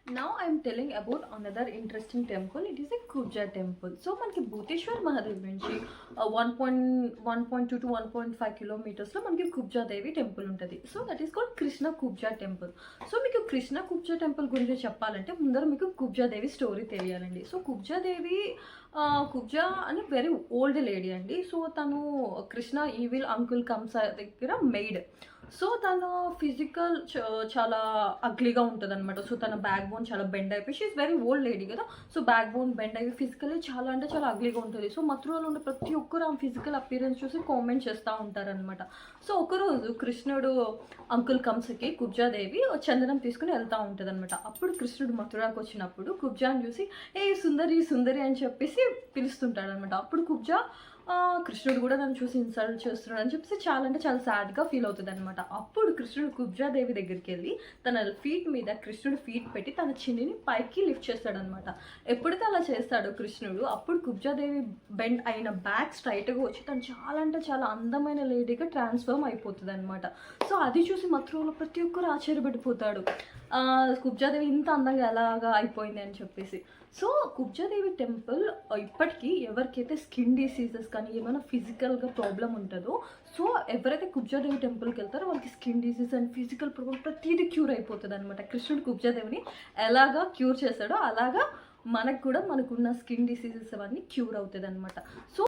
Now I'm telling about another interesting temple. It is a Kubja temple. So మనకి భూతేశ్వర్ మహాదేవ్ నుంచి 1.2 to 1.5 కిలోమీటర్స్లో మనకి కుబ్జా దేవి temple ఉంటుంది. So that is called Krishna Kubja temple. So మీకు Krishna Kubja temple గురించి చెప్పాలంటే ముందర మీకు కుబ్జా దేవి స్టోరీ తెలియాలండి. సో కుబ్జా దేవి కుబ్జా అని వెరీ ఓల్డ్ లేడీ అండి. సో తను కృష్ణ ఈవిల్ అంకుల్ కమ్సా దగ్గర మెయిడ్. సో తను ఫిజికల్ చాలా అగ్లీగా ఉంటుంది అనమాట. సో తన బ్యాక్ బోన్ చాలా బెండ్ అయిపోయి, షీఈస్ వెరీ ఓల్డ్ లేడీ కదా. సో బ్యాక్ బోన్ బెండ్ అయిపోయి ఫిజికలీ చాలా అంటే చాలా అగ్లీగా ఉంటుంది. సో మథురలో ఉండే ప్రతి ఒక్కరు ఆమె ఫిజికల్ అపీరెన్స్ చూసి కామెంట్ చేస్తూ ఉంటారనమాట. సో ఒకరోజు కృష్ణుడు అంకుల్ కంసకి కుబ్జాదేవి చందనం తీసుకుని వెళ్తూ ఉంటుంది అనమాట. అప్పుడు కృష్ణుడు మథురాకు వచ్చినప్పుడు కుబ్జాని చూసి ఏ సుందరి సుందరి అని చెప్పేసి పిలుస్తుంటాడు అనమాట. అప్పుడు కుబ్జా కృష్ణుడు కూడా నన్ను చూసి ఇన్సల్ట్ చేస్తున్నాడు అని చెప్పేసి చాలా అంటే చాలా సాడ్గా ఫీల్ అవుతుంది అనమాట. అప్పుడు కృష్ణుడు కుబ్జాదేవి దగ్గరికి వెళ్ళి తన ఫీట్ మీద కృష్ణుడు ఫీట్ పెట్టి తన చిన్నిని పైకి లిఫ్ట్ చేస్తాడనమాట. ఎప్పుడైతే అలా చేస్తాడో కృష్ణుడు, అప్పుడు కుబ్జాదేవి బెండ్ అయిన బ్యాక్ స్ట్రైట్గా వచ్చి తను చాలా అంటే చాలా అందమైన లేడీగా ట్రాన్స్ఫార్మ్ అయిపోతుంది అనమాట. సో అది చూసి మథురలో ప్రతి ఒక్కరు ఆశ్చర్యపడిపోతాడు, కుబ్జాదేవి ఇంత అందంగా ఎలాగా అయిపోయింది అని చెప్పేసి. సో కుబ్జాదేవి టెంపుల్ ఇప్పటికీ ఎవరికైతే స్కిన్ డిసీజెస్ కానీ ఏమైనా ఫిజికల్గా ప్రాబ్లం ఉంటుందో, సో ఎవరైతే కుబ్జాదేవి టెంపుల్కి వెళ్తారో వాళ్ళకి skin disease and physical problem ప్రతిదీ క్యూర్ అయిపోతుంది అనమాట. కృష్ణుడు కుబ్జాదేవిని ఎలాగా క్యూర్ చేస్తాడో అలాగా మనకు కూడా మనకున్న స్కిన్ డిసీజెస్ అవన్నీ క్యూర్ అవుతుంది అనమాట. సో